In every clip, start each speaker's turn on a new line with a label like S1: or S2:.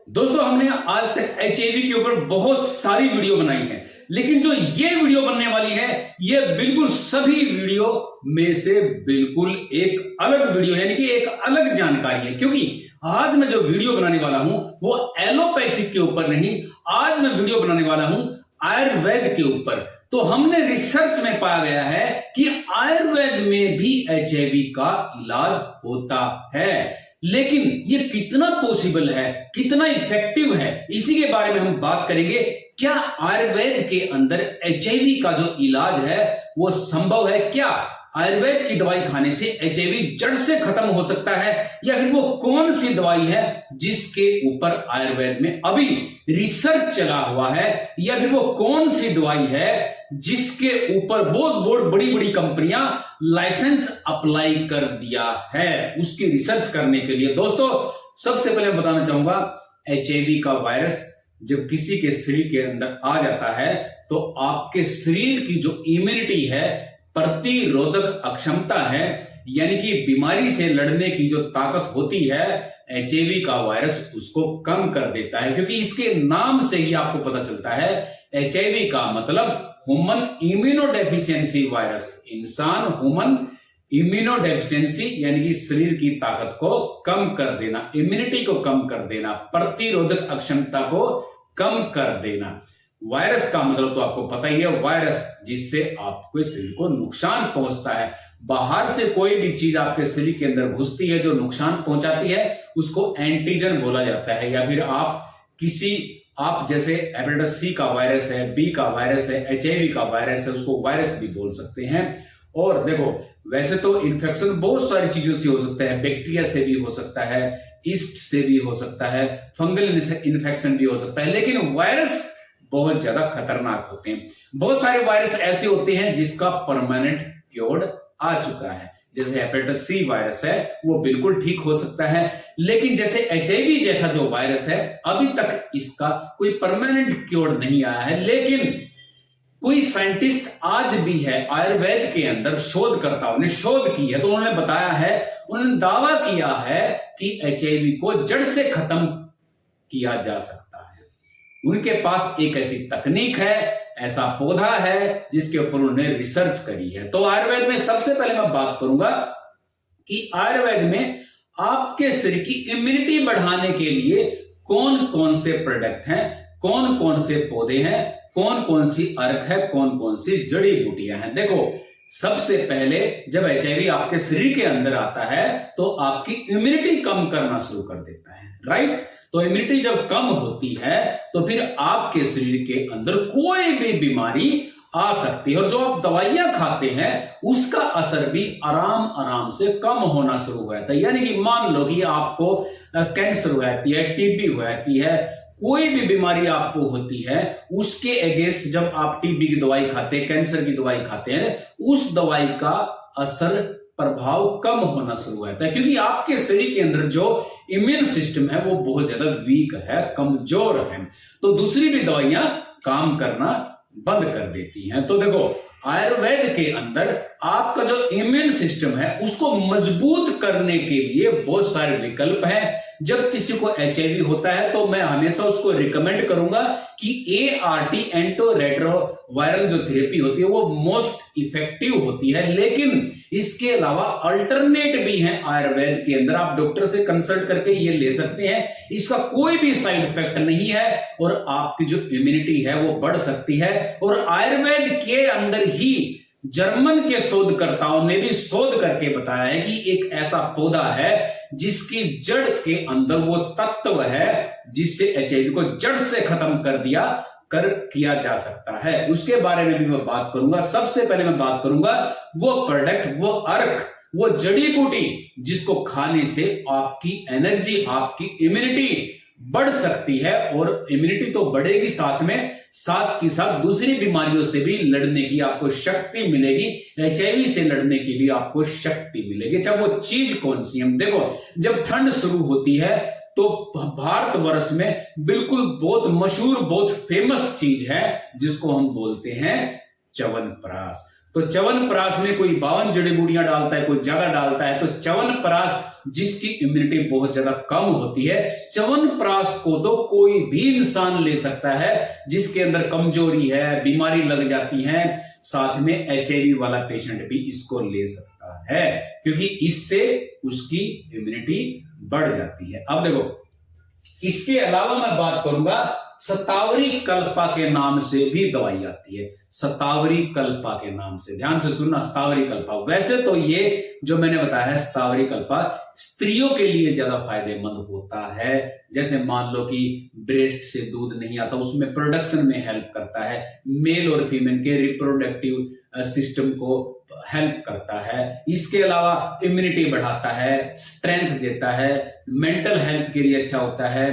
S1: दोस्तों हमने आज तक एचआईवी के ऊपर बहुत सारी वीडियो बनाई है, लेकिन जो ये वीडियो बनने वाली है ये बिल्कुल सभी वीडियो में से बिल्कुल एक अलग वीडियो है, यानी कि एक अलग जानकारी है। क्योंकि आज मैं जो वीडियो बनाने वाला हूं वो एलोपैथिक के ऊपर नहीं, आज मैं वीडियो बनाने वाला हूं आयुर्वेद के ऊपर। तो हमने रिसर्च में पाया गया है कि आयुर्वेद में भी एचआईवी का इलाज होता है, लेकिन ये कितना पॉसिबल है, कितना इफेक्टिव है, इसी के बारे में हम बात करेंगे। क्या आयुर्वेद के अंदर एचआईवी का जो इलाज है वो संभव है? क्या आयुर्वेद की दवाई खाने से एचआईवी जड़ से खत्म हो सकता है, या फिर वो कौन सी दवाई है जिसके ऊपर आयुर्वेद में अभी रिसर्च चला हुआ है, या फिर वो कौन सी दवाई है जिसके ऊपर बहुत बड़ी बड़ी कंपनियां लाइसेंस अप्लाई कर दिया है उसकी रिसर्च करने के लिए। दोस्तों सबसे पहले मैं बताना चाहूंगा, एचआईवी का वायरस जब किसी के शरीर के अंदर आ जाता है तो आपके शरीर की जो इम्यूनिटी है, प्रतिरोधक अक्षमता है, यानी कि बीमारी से लड़ने की जो ताकत होती है, एचआईवी का वायरस उसको कम कर देता है। क्योंकि इसके नाम से ही आपको पता चलता है एचआईवी का मतलब ह्यूमन इम्यूनोडेफिशिएंसी वायरस, इंसान ह्यूमन इम्यूनोडेफिशिएंसी यानी कि शरीर की ताकत को कम कर देना, इम्यूनिटी को कम कर देना, प्रतिरोधक अक्षमता को कम कर देना। वायरस का मतलब तो आपको पता ही है, वायरस जिससे आपके शरीर को नुकसान पहुंचता है। बाहर से कोई भी चीज आपके शरीर के अंदर घुसती है जो नुकसान पहुंचाती है उसको एंटीजन बोला जाता है, या फिर आप जैसे हेपेटाइटिस सी का वायरस है, बी का वायरस है, एचआईवी का वायरस है, उसको वायरस भी बोल सकते हैं। और देखो वैसे तो इन्फेक्शन बहुत सारी चीजों से हो सकता है, बैक्टीरिया से भी हो सकता है, ईस्ट से भी हो सकता है, फंगल इन्फेक्शन भी हो सकता है, लेकिन वायरस बहुत ज्यादा खतरनाक होते हैं। बहुत सारे वायरस ऐसे होते हैं जिसका परमानेंट क्योर आ चुका है, जैसे हेपेटाइटिस सी वायरस है वो बिल्कुल ठीक हो सकता है, लेकिन जैसे एचआईवी जैसा जो वायरस है अभी तक इसका कोई परमानेंट क्योर नहीं आया है। लेकिन कोई साइंटिस्ट आज भी है आयुर्वेद के अंदर, शोधकर्ताओं ने शोध की है, तो उन्होंने बताया है, उन्होंने दावा किया है कि एचआईवी को जड़ से खत्म किया जा सकता है। उनके पास एक ऐसी तकनीक है, ऐसा पौधा है जिसके ऊपर उन्होंने रिसर्च करी है। तो आयुर्वेद में सबसे पहले मैं बात करूंगा कि आयुर्वेद में आपके शरीर की इम्यूनिटी बढ़ाने के लिए कौन कौन से प्रोडक्ट हैं, कौन कौन से पौधे हैं, कौन कौन सी अर्क है, कौन कौन सी जड़ी बूटियां हैं। देखो सबसे पहले जब एचआईवी आपके शरीर के अंदर आता है तो आपकी इम्यूनिटी कम करना शुरू कर देता है, राइट। तो इम्यूनिटी जब कम होती है तो फिर आपके शरीर के अंदर कोई भी बीमारी आ सकती है, और जो आप दवाइयां खाते हैं उसका असर भी आराम से कम होना शुरू हो जाता है। यानी कि मान लो कि आपको कैंसर हो जाती है, टीबी हो जाती है, कोई भी बीमारी आपको होती है, उसके अगेंस्ट जब आप टीबी की दवाई खाते हैं, कैंसर की दवाई खाते हैं, उस दवाई का असर प्रभाव कम होना शुरू होता है, क्योंकि आपके शरीर के अंदर जो इम्यून सिस्टम है वो बहुत ज्यादा वीक है, कमजोर है, तो दूसरी भी दवाइयां काम करना बंद कर देती हैं। तो देखो आयुर्वेद के अंदर आपका जो इम्यून सिस्टम है उसको मजबूत करने के लिए बहुत सारे विकल्प हैं। जब किसी को एचआईवी होता है तो मैं हमेशा उसको रिकमेंड करूंगा कि एआरटी, एंटी रेट्रोवायरल जो थेरेपी होती है वो मोस्ट इफेक्टिव होती है, लेकिन इसके अलावा अल्टरनेट भी है आयुर्वेद के अंदर, आप डॉक्टर से कंसल्ट करके ये ले सकते हैं। इसका कोई भी साइड इफेक्ट नहीं है और आपकी जो इम्यूनिटी है वो बढ़ सकती है। और आयुर्वेद के अंदर ही जर्मन के शोधकर्ताओं ने भी शोध करके बताया है कि एक ऐसा पौधा है जिसकी जड़ के अंदर वो तत्व है जिससे एचआईवी को जड़ से खत्म किया जा सकता है। उसके बारे में भी मैं बात करूंगा। सबसे पहले मैं बात करूंगा वो प्रोडक्ट, वो अर्क, वो जड़ी बूटी जिसको खाने से आपकी एनर्जी, आपकी इम्यूनिटी बढ़ सकती है, और इम्यूनिटी तो बढ़ेगी, साथ ही साथ दूसरी बीमारियों से भी लड़ने की आपको शक्ति मिलेगी, एचआईवी से लड़ने की भी आपको शक्ति मिलेगी। अच्छा वो चीज कौन सी है? देखो जब ठंड शुरू होती है तो भारतवर्ष में बिल्कुल बहुत मशहूर, बहुत फेमस चीज है जिसको हम बोलते हैं च्यवनप्राश। तो च्यवनप्राश में कोई 52 जड़ी बूटियां डालता है, कोई ज्यादा डालता है। तो च्यवनप्राश जिसकी इम्यूनिटी बहुत ज्यादा कम होती है, च्यवनप्राश को तो कोई भी इंसान ले सकता है जिसके अंदर कमजोरी है, बीमारी लग जाती है, साथ में एचआईवी वाला पेशेंट भी इसको ले सकता है, क्योंकि इससे उसकी इम्यूनिटी बढ़ जाती है। अब देखो, इसके अलावा मैं बात करूंगा, शतावरी कल्पा के नाम से भी दवाई आती है। शतावरी कल्पा के नाम से, ध्यान से सुनना, शतावरी कल्पा। वैसे तो ये जो मैंने बताया है शतावरी कल्पा स्त्रियों के लिए ज्यादा फायदेमंद होता है। जैसे मान लो कि ब्रेस्ट से दूध नहीं आता, उसमें प्रोडक्शन में हेल्प करता है, मेल और फीमेल के रिप्रोडक्टिव सिस्टम को हेल्प करता है। इसके अलावा इम्यूनिटी बढ़ाता है, स्ट्रेंथ देता है, मेंटल हेल्थ के लिए अच्छा होता है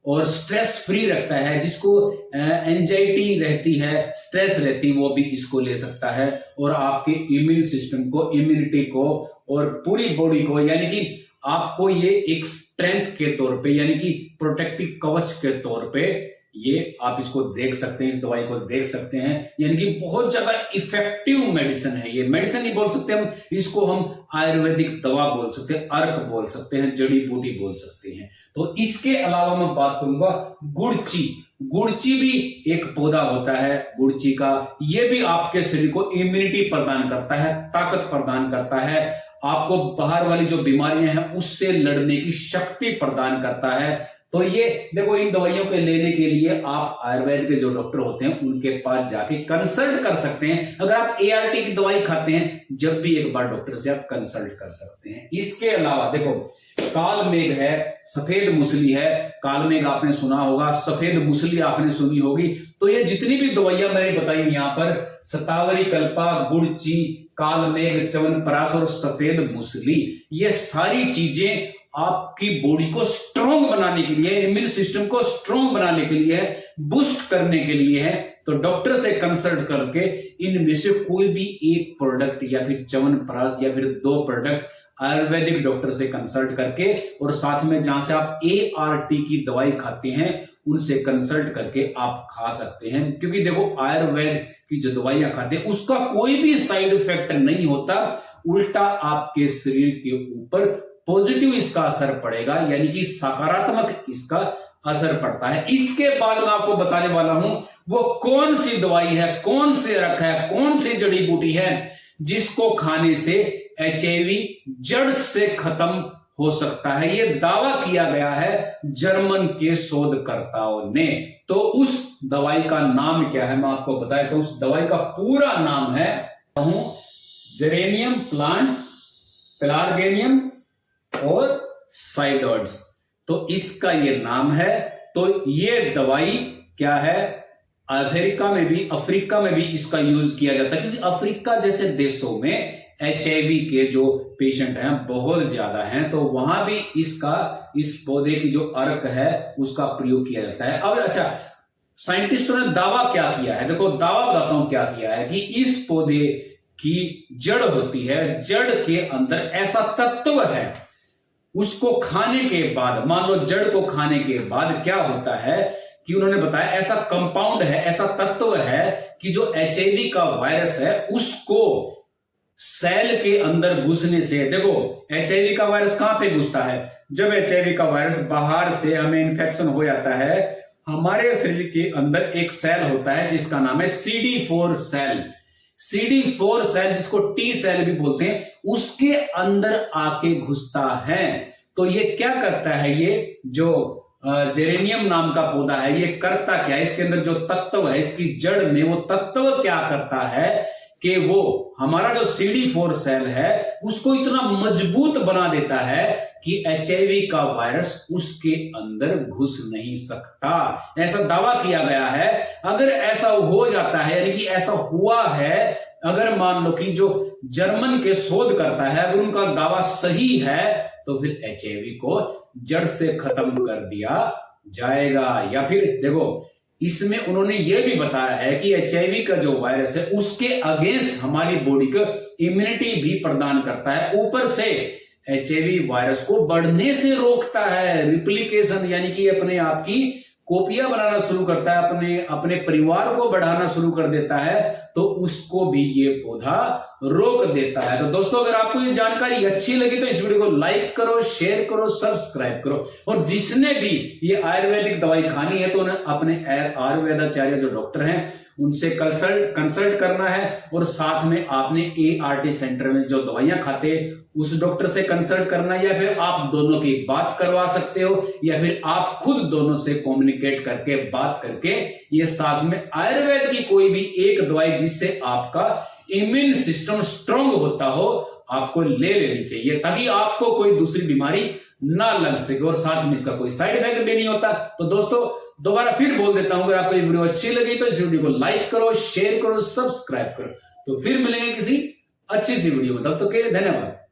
S1: और स्ट्रेस फ्री रखता है। जिसको एंजाइटी रहती है, स्ट्रेस रहती, वो भी इसको ले सकता है और आपके इम्यून सिस्टम को, इम्यूनिटी को और पूरी बॉडी को, यानी कि आपको ये एक स्ट्रेंथ के तौर पे, यानी कि प्रोटेक्टिव कवच के तौर पे ये आप इसको देख सकते हैं, इस दवाई को देख सकते हैं। यानी कि बहुत ज्यादा इफेक्टिव मेडिसिन है ये। मेडिसिन नहीं बोल सकते हम इसको, हम आयुर्वेदिक दवा बोल सकते हैं, अर्क बोल सकते हैं, जड़ी बूटी बोल सकते हैं। तो इसके अलावा मैं बात करूंगा गुड़ची। गुड़ची भी एक पौधा होता है गुड़ची का, ये भी आपके शरीर को इम्यूनिटी प्रदान करता है, ताकत प्रदान करता है, आपको बाहर वाली जो बीमारियां हैं उससे लड़ने की शक्ति प्रदान करता है। तो ये देखो, इन दवाइयों के लेने के लिए आप आयुर्वेद के जो डॉक्टर होते हैं उनके पास जाके कंसल्ट कर सकते हैं। अगर आप एआरटी की दवाई खाते हैं, जब भी एक बार डॉक्टर से आप कंसल्ट कर सकते हैं। इसके अलावा देखो, कालमेघ है, सफेद मुसली है। कालमेघ आपने सुना होगा, सफेद मुसली आपने सुनी होगी। तो ये जितनी भी दवाइयां मैंने बताई यहां पर, शतावरी कल्पा, गुड़ची, कालमेघ, च्यवनप्राश और सफेद मुसली, ये सारी चीजें आपकी बॉडी को स्ट्रॉन्ग बनाने के लिए, इम्यून सिस्टम को स्ट्रॉन्ग बनाने के लिए, बूस्ट करने के लिए है। तो डॉक्टर से कंसल्ट करके इनमें से कोई भी एक प्रोडक्ट या फिर च्यवनप्राश या फिर 2 प्रोडक्ट आयुर्वेदिक डॉक्टर से कंसल्ट करके, और साथ में जहां से आप एआरटी की दवाई खाते हैं उनसे कंसल्ट करके आप खा सकते हैं। क्योंकि देखो, आयुर्वेद की जो दवाइयां खाते हैं उसका कोई भी साइड इफेक्ट नहीं होता, उल्टा आपके शरीर के ऊपर पॉजिटिव इसका असर पड़ेगा, यानी कि सकारात्मक इसका असर पड़ता है। इसके बाद मैं आपको बताने वाला हूं वो कौन सी दवाई है, कौन से रख है, कौन सी जड़ी बूटी है जिसको खाने से एचआईवी जड़ से खत्म हो सकता है। ये दावा किया गया है जर्मन के शोधकर्ताओं ने। तो उस दवाई का नाम क्या है मैं आपको बताया, तो उस दवाई का पूरा नाम है जेरेनियम प्लांट्स, पेलार्गेनियम और साइडोड्स। तो इसका ये नाम है। तो ये दवाई क्या है, अफ्रीका में भी इसका यूज किया जाता है, क्योंकि अफ्रीका जैसे देशों में एचआईवी के जो पेशेंट हैं बहुत ज्यादा हैं, तो वहां भी इस पौधे की जो अर्क है उसका प्रयोग किया जाता है। अब अच्छा, साइंटिस्टों ने दावा क्या किया है, देखो दावा बताता हूं क्या किया है, कि इस पौधे की जड़ होती है, जड़ के अंदर ऐसा तत्व है, उसको खाने के बाद, मान लो जड़ को खाने के बाद क्या होता है कि उन्होंने बताया ऐसा कंपाउंड है, ऐसा तत्व है कि जो एचआईवी का वायरस है उसको सेल के अंदर घुसने से, देखो एचआईवी का वायरस कहां पे घुसता है, जब एचआईवी का वायरस बाहर से हमें इन्फेक्शन हो जाता है, हमारे शरीर के अंदर एक सेल होता है जिसका नाम है CD4 सेल। CD4 सेल, जिसको टी सेल भी बोलते हैं, उसके अंदर आके घुसता है। तो ये क्या करता है, ये जो जेरेनियम नाम का पौधा है, ये करता क्या है, इसके अंदर जो तत्व है, इसकी जड़ में वो तत्व क्या करता है कि वो हमारा जो CD4 सेल है उसको इतना मजबूत बना देता है कि एचआईवी का वायरस उसके अंदर घुस नहीं सकता। ऐसा दावा किया गया है। अगर ऐसा हो जाता है, यानी कि ऐसा हुआ है, अगर मान लो कि जो जर्मन के शोध करता है अगर उनका दावा सही है, तो फिर एचआईवी को जड़ से खत्म कर दिया जाएगा। या फिर देखो, इसमें उन्होंने यह भी बताया है कि एचआईवी का जो वायरस है उसके अगेंस्ट हमारी बॉडी को इम्यूनिटी भी प्रदान करता है, ऊपर से एचआईवी वायरस को बढ़ने से रोकता है, रिप्लिकेशन यानी कि अपने आप की कॉपियां बनाना शुरू करता है, अपने परिवार को बढ़ाना शुरू कर देता है, तो उसको भी ये पौधा रोक देता है। तो दोस्तों, अगर आपको ये जानकारी अच्छी लगी तो इस वीडियो को लाइक करो, शेयर करो, सब्सक्राइब करो। और जिसने भी ये आयुर्वेदिक दवाई खानी है तो उन्हें अपने आयुर्वेदाचार्य जो डॉक्टर हैं उनसे कंसल्ट करना है, और साथ में आपने ART सेंटर में जो दवाइयां खाते उस डॉक्टर से कंसल्ट करना है, या फिर आप दोनों की बात करवा सकते हो, या फिर आप खुद दोनों से कम्युनिकेट करके बात करके ये साथ में आयुर्वेद की कोई भी एक दवाई जिससे आपका इम्यून सिस्टम स्ट्रांग होता हो आपको ले लेनी चाहिए, ताकि आपको कोई दूसरी बीमारी ना लग सके और साथ में इसका कोई साइड इफेक्ट भी नहीं होता। तो दोस्तों, दोबारा फिर बोल देता हूं, अगर आपको ये वीडियो अच्छी लगी तो इस वीडियो को लाइक करो, शेयर करो, सब्सक्राइब करो। तो फिर मिलेंगे किसी अच्छी सी वीडियो में, तब तक के लिए धन्यवाद।